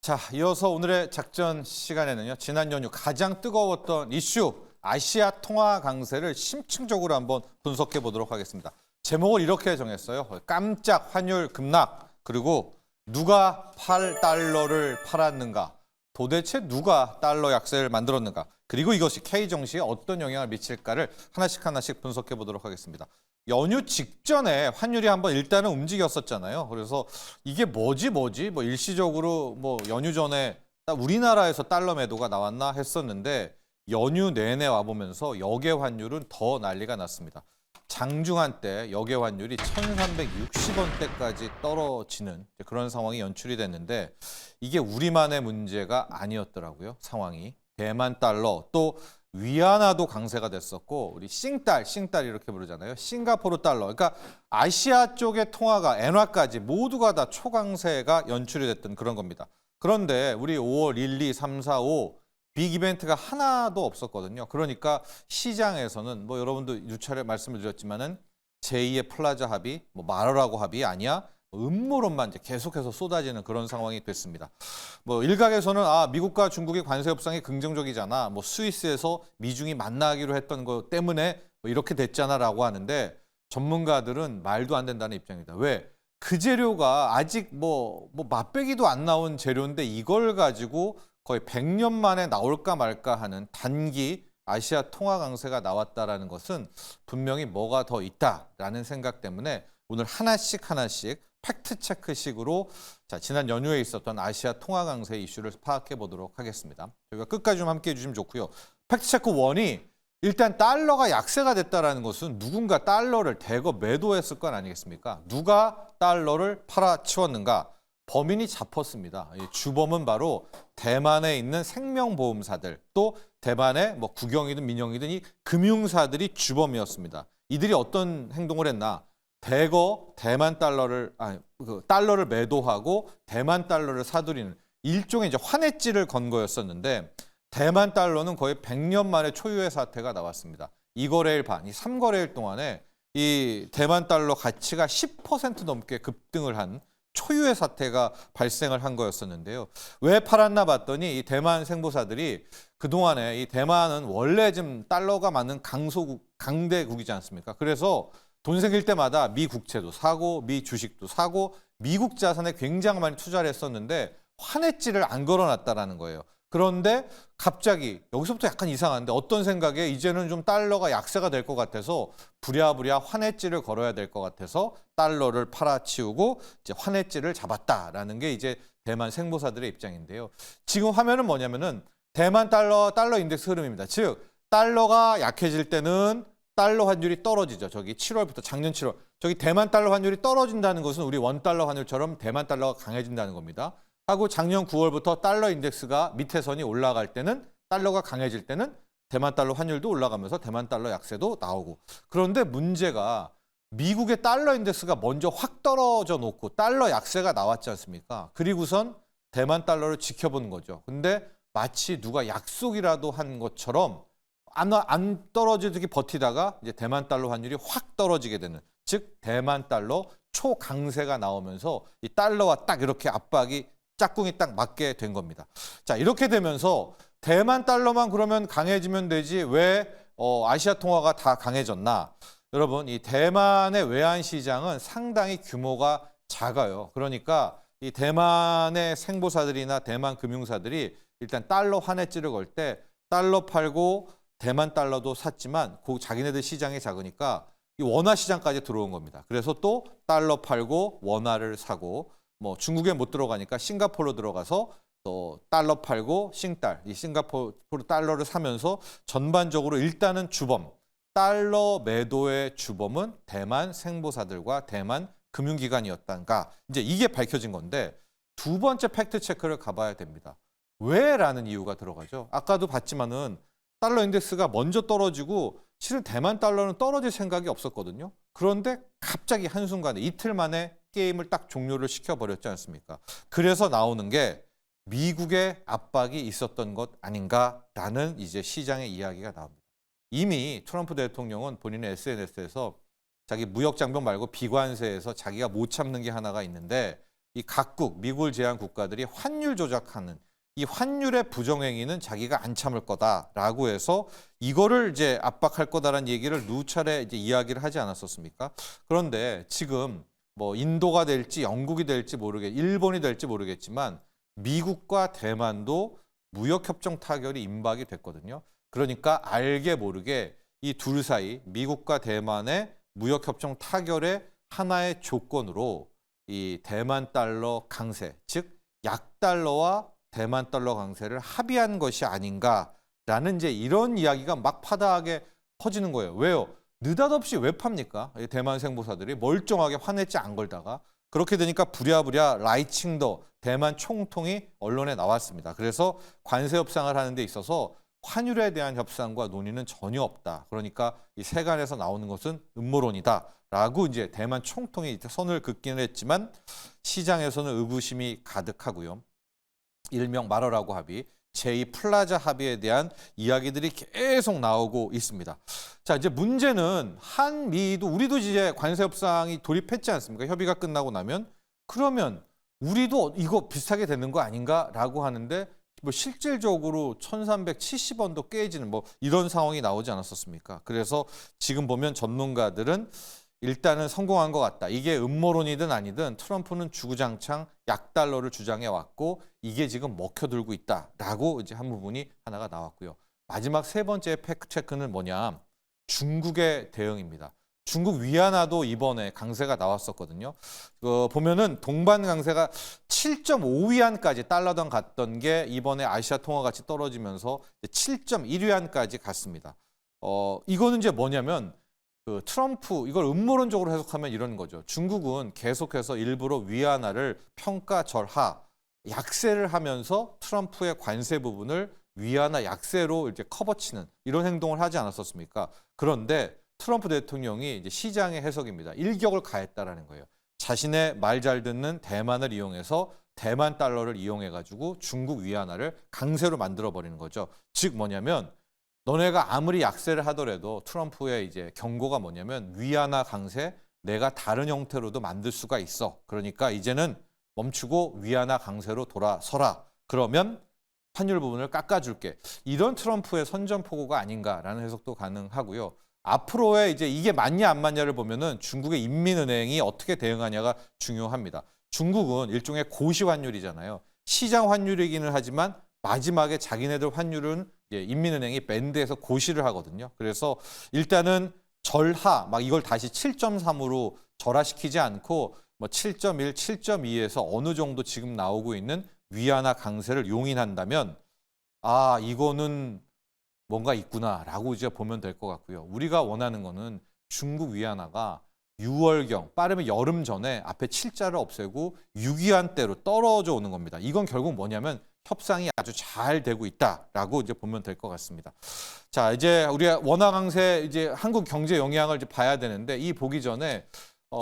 자, 이어서 오늘의 작전 시간에는요. 지난 연휴 가장 뜨거웠던 이슈 아시아 통화 강세를 심층적으로 한번 분석해 보도록 하겠습니다. 제목을 이렇게 정했어요. 깜짝 환율 급락, 그리고 누가 8달러를 팔았는가? 도대체 누가 달러 약세를 만들었는가? 그리고 이것이 K정시에 어떤 영향을 미칠까를 하나씩 분석해 보도록 하겠습니다. 연휴 직전에 환율이 한번 일단은 움직였었잖아요. 그래서 이게 뭐지? 뭐 일시적으로 뭐 연휴 전에 우리나라에서 달러 매도가 나왔나 했었는데 연휴 내내 와보면서 역외 환율은 더 난리가 났습니다. 장중한 때 역외 환율이 1,360원대까지 떨어지는 그런 상황이 연출이 됐는데 이게 우리만의 문제가 아니었더라고요. 상황이. 대만 달러 또 위안화도 강세가 됐었고 우리 싱달 이렇게 부르잖아요. 싱가포르 달러. 그러니까 아시아 쪽의 통화가 엔화까지 모두가 다 초강세가 연출이 됐던 그런 겁니다. 그런데 우리 5월 1, 2, 3, 4, 5 빅 이벤트가 하나도 없었거든요. 그러니까 시장에서는 뭐 여러분도 유차례 말씀을 드렸지만은 제2의 플라자 합의, 뭐 말하라고 합의 아니야? 음모론만 이제 계속해서 쏟아지는 그런 상황이 됐습니다. 뭐 일각에서는 미국과 중국의 관세 협상이 긍정적이잖아. 뭐 스위스에서 미중이 만나기로 했던 것 때문에 뭐 이렇게 됐잖아라고 하는데 전문가들은 말도 안 된다는 입장입니다. 왜? 그 재료가 아직 뭐 맛배기도 안 나온 재료인데 이걸 가지고 거의 100년 만에 나올까 말까 하는 단기 아시아 통화 강세가 나왔다라는 것은 분명히 뭐가 더 있다라는 생각 때문에 오늘 하나씩 팩트 체크식으로 지난 연휴에 있었던 아시아 통화 강세 이슈를 파악해 보도록 하겠습니다. 저희가 끝까지 좀 함께 해주시면 좋고요. 팩트 체크 1이 일단 달러가 약세가 됐다라는 것은 누군가 달러를 대거 매도했을 건 아니겠습니까? 누가 달러를 팔아치웠는가? 범인이 잡혔습니다. 주범은 바로 대만에 있는 생명보험사들, 또 대만의 뭐 국영이든 민영이든 이 금융사들이 주범이었습니다. 이들이 어떤 행동을 했나? 대거 대만 달러를 달러를 매도하고 대만 달러를 사들이는 일종의 이제 환해질을 건 거였었는데 대만 달러는 거의 100년 만에 초유의 사태가 나왔습니다. 2거래일 반, 이 3거래일 동안에 이 대만 달러 가치가 10% 넘게 급등을 한 초유의 사태가 발생을 한 거였었는데요. 왜 팔았나 봤더니 이 대만 생보사들이 그동안에 이 대만은 원래 좀 달러가 많은 강대국이지 않습니까? 그래서 돈 생길 때마다 미 국채도 사고 미 주식도 사고 미국 자산에 굉장히 많이 투자를 했었는데 환해질을 안 걸어놨다라는 거예요. 그런데 갑자기 여기서부터 약간 이상한데 어떤 생각에 이제는 좀 달러가 약세가 될 것 같아서 부랴부랴 환해질을 걸어야 될 것 같아서 달러를 팔아치우고 이제 환해질을 잡았다라는 게 이제 대만 생보사들의 입장인데요. 지금 화면은 뭐냐면은 대만 달러 인덱스 흐름입니다. 즉 달러가 약해질 때는 달러 환율이 떨어지죠. 저기 7월부터 작년 7월. 저기 대만 달러 환율이 떨어진다는 것은 우리 원달러 환율처럼 대만 달러가 강해진다는 겁니다. 하고 작년 9월부터 달러 인덱스가 밑에 선이 올라갈 때는 달러가 강해질 때는 대만 달러 환율도 올라가면서 대만 달러 약세도 나오고. 그런데 문제가 미국의 달러 인덱스가 먼저 확 떨어져 놓고 달러 약세가 나왔지 않습니까? 그리고선 대만 달러를 지켜보는 거죠. 근데 마치 누가 약속이라도 한 것처럼 안 떨어지게 버티다가 이제 대만 달러 환율이 확 떨어지게 되는, 즉 대만 달러 초강세가 나오면서 이 달러와 딱 이렇게 압박이 짝꿍이 딱 맞게 된 겁니다. 자, 이렇게 되면서 대만 달러만 그러면 강해지면 되지 왜 아시아 통화가 다 강해졌나? 여러분, 이 대만의 외환 시장은 상당히 규모가 작아요. 그러니까 이 대만의 생보사들이나 대만 금융사들이 일단 달러 환해질을 걸 때 달러 팔고 대만 달러도 샀지만 자기네들 시장이 작으니까 이 원화 시장까지 들어온 겁니다. 그래서 또 달러 팔고 원화를 사고 뭐 중국에 못 들어가니까 싱가포르로 들어가서 또 달러 팔고 이 싱가포르 달러를 사면서 전반적으로 일단은 달러 매도의 주범은 대만 생보사들과 대만 금융기관이었단가. 이제 이게 밝혀진 건데 두 번째 팩트 체크를 가봐야 됩니다. 왜라는 이유가 들어가죠. 아까도 봤지만은 달러 인덱스가 먼저 떨어지고 실은 대만 달러는 떨어질 생각이 없었거든요. 그런데 갑자기 한순간에 이틀 만에 게임을 딱 종료를 시켜버렸지 않습니까? 그래서 나오는 게 미국의 압박이 있었던 것 아닌가라는 이제 시장의 이야기가 나옵니다. 이미 트럼프 대통령은 본인의 SNS에서 자기 무역 장벽 말고 비관세에서 자기가 못 참는 게 하나가 있는데 이 각국, 미국을 제외한 국가들이 환율 조작하는 이 환율의 부정행위는 자기가 안 참을 거다라고 해서 이거를 이제 압박할 거다라는 얘기를 누차례 이제 이야기를 하지 않았었습니까? 그런데 지금 뭐 인도가 될지 영국이 될지 일본이 될지 모르겠지만 미국과 대만도 무역협정 타결이 임박이 됐거든요. 그러니까 알게 모르게 이 둘 사이 미국과 대만의 무역협정 타결의 하나의 조건으로 이 대만 달러 강세, 즉 약달러와 대만 달러 강세를 합의한 것이 아닌가라는 이제 이런 이야기가 막 파다하게 퍼지는 거예요. 왜요? 느닷없이 왜 팝니까? 대만 생보사들이 멀쩡하게 환해지 안 걸다가 그렇게 되니까 부랴부랴 라이칭더 대만 총통이 언론에 나왔습니다. 그래서 관세 협상을 하는 데 있어서 환율에 대한 협상과 논의는 전혀 없다. 그러니까 이 세간에서 나오는 것은 음모론이다라고 이제 대만 총통이 선을 긋기는 했지만 시장에서는 의구심이 가득하고요. 일명 마러라고 합의, 제2 플라자 합의에 대한 이야기들이 계속 나오고 있습니다. 자, 이제 문제는 한미도 우리도 이제 관세 협상이 돌입했지 않습니까? 협의가 끝나고 나면 그러면 우리도 이거 비슷하게 되는 거 아닌가라고 하는데 뭐 실질적으로 1370원도 깨지는 뭐 이런 상황이 나오지 않았었습니까? 그래서 지금 보면 전문가들은 일단은 성공한 것 같다. 이게 음모론이든 아니든 트럼프는 주구장창 약달러를 주장해 왔고 이게 지금 먹혀들고 있다라고 이제 한 부분이 하나가 나왔고요. 마지막 세 번째 팩트 체크는 뭐냐? 중국의 대응입니다. 중국 위안화도 이번에 강세가 나왔었거든요. 보면은 동반 강세가 7.5위안까지 달러당 갔던 게 이번에 아시아 통화 같이 떨어지면서 7.1위안까지 갔습니다. 이거는 이제 뭐냐면 트럼프 이걸 음모론적으로 해석하면 이런 거죠. 중국은 계속해서 일부러 위안화를 평가절하, 약세를 하면서 트럼프의 관세 부분을 위안화 약세로 이제 커버치는 이런 행동을 하지 않았었습니까? 그런데 트럼프 대통령이 이제 시장의 해석입니다. 일격을 가했다라는 거예요. 자신의 말 잘 듣는 대만을 이용해서 대만 달러를 이용해가지고 중국 위안화를 강세로 만들어버리는 거죠. 즉 뭐냐면 너네가 아무리 약세를 하더라도 트럼프의 이제 경고가 뭐냐면 위안화 강세 내가 다른 형태로도 만들 수가 있어. 그러니까 이제는 멈추고 위안화 강세로 돌아서라. 그러면 환율 부분을 깎아줄게. 이런 트럼프의 선전포고가 아닌가라는 해석도 가능하고요. 앞으로의 이제 이게 맞냐 안 맞냐를 보면은 중국의 인민은행이 어떻게 대응하냐가 중요합니다. 중국은 일종의 고시 환율이잖아요. 시장 환율이기는 하지만 마지막에 자기네들 환율은 인민은행이 밴드에서 고시를 하거든요. 그래서 일단은 절하, 막 이걸 다시 7.3으로 절하시키지 않고 뭐 7.1, 7.2에서 어느 정도 지금 나오고 있는 위안화 강세를 용인한다면 아, 이거는 뭔가 있구나라고 이제 보면 될 것 같고요. 우리가 원하는 거는 중국 위안화가 6월경, 빠르면 여름 전에 앞에 7자를 없애고 6위안대로 떨어져 오는 겁니다. 이건 결국 뭐냐면 협상이 아주 잘 되고 있다라고 이제 보면 될 것 같습니다. 자, 이제 우리가 원화 강세 이제 한국 경제 영향을 이제 봐야 되는데 이 보기 전에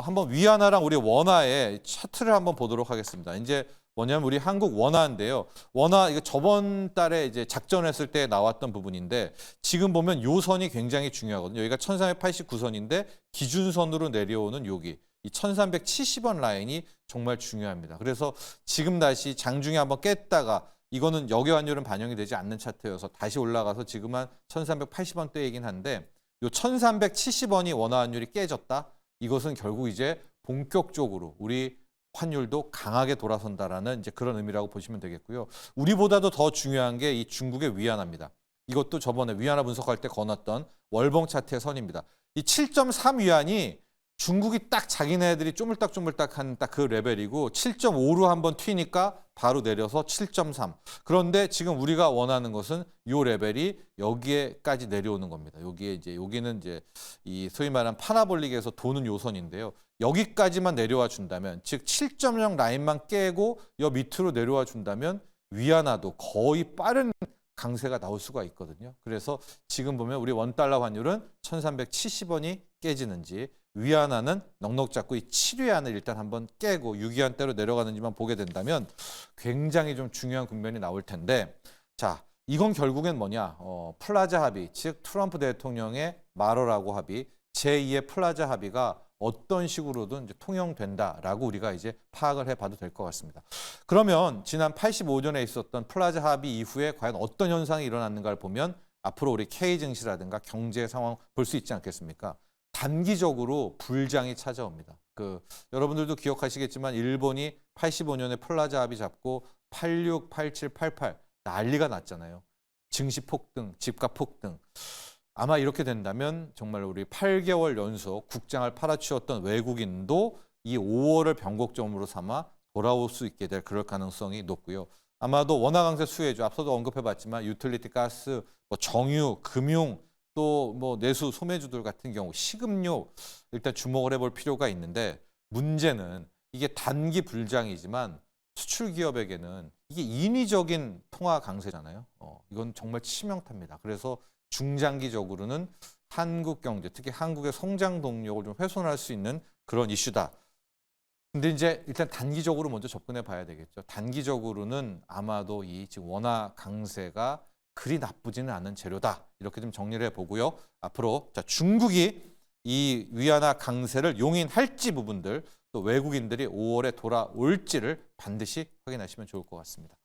한번 위안화랑 우리 원화의 차트를 한번 보도록 하겠습니다. 이제 뭐냐면 우리 한국 원화인데요. 원화 이거 저번 달에 이제 작전했을 때 나왔던 부분인데 지금 보면 요 선이 굉장히 중요하거든요. 여기가 1389선인데 기준선으로 내려오는 여기 이 1370원 라인이 정말 중요합니다. 그래서 지금 다시 장중에 한번 깼다가 이거는 역외 환율은 반영이 되지 않는 차트여서 다시 올라가서 지금은 1380원대이긴 한데 요 1370원이 원화 환율이 깨졌다. 이것은 결국 이제 본격적으로 우리 환율도 강하게 돌아선다라는 이제 그런 의미라고 보시면 되겠고요. 우리보다도 더 중요한 게 이 중국의 위안화입니다. 이것도 저번에 위안화 분석할 때 거놨던 월봉 차트의 선입니다. 이 7.3 위안이 중국이 딱 자기네들이 쪼물딱쪼물딱한 딱 그 레벨이고 7.5로 한번 튀니까 바로 내려서 7.3. 그런데 지금 우리가 원하는 것은 요 레벨이 여기에까지 내려오는 겁니다. 여기에 이제 여기는 이제 이 소위 말하는 파나볼릭에서 도는 요선인데요. 여기까지만 내려와 준다면 즉 7.0 라인만 깨고 여 밑으로 내려와 준다면 위안화도 거의 빠른 강세가 나올 수가 있거든요. 그래서 지금 보면 우리 원달러 환율은 1370원이 깨지는지 위안화는 넉넉 잡고 이 7위안을 일단 한번 깨고 6위안대로 내려가는지만 보게 된다면 굉장히 좀 중요한 국면이 나올 텐데 자 이건 결국엔 뭐냐 플라자 합의 즉 트럼프 대통령의 마러라고 합의 제2의 플라자 합의가 어떤 식으로든 이제 통용된다라고 우리가 이제 파악을 해봐도 될 것 같습니다. 그러면 지난 85년에 있었던 플라자 합의 이후에 과연 어떤 현상이 일어났는가를 보면 앞으로 우리 K 증시라든가 경제 상황 볼 수 있지 않겠습니까? 단기적으로 불장이 찾아옵니다. 여러분들도 기억하시겠지만 일본이 85년에 플라자 합의 잡고 86, 87, 88 난리가 났잖아요. 증시 폭등, 집값 폭등. 아마 이렇게 된다면 정말 우리 8개월 연속 국장을 팔아치웠던 외국인도 이 5월을 변곡점으로 삼아 돌아올 수 있게 될 그럴 가능성이 높고요. 아마도 원화 강세 수혜주 앞서도 언급해봤지만 유틸리티 가스, 정유, 금융 또 내수 소매주들 같은 경우 식음료 일단 주목을 해볼 필요가 있는데 문제는 이게 단기 불장이지만 수출 기업에게는 이게 인위적인 통화 강세잖아요. 이건 정말 치명타입니다. 그래서 중장기적으로는 한국 경제, 특히 한국의 성장 동력을 좀 훼손할 수 있는 그런 이슈다. 근데 이제 일단 단기적으로 먼저 접근해 봐야 되겠죠. 단기적으로는 아마도 이 지금 원화 강세가 그리 나쁘지는 않은 재료다. 이렇게 좀 정리를 해보고요. 앞으로 중국이 이 위안화 강세를 용인할지 부분들 또 외국인들이 5월에 돌아올지를 반드시 확인하시면 좋을 것 같습니다.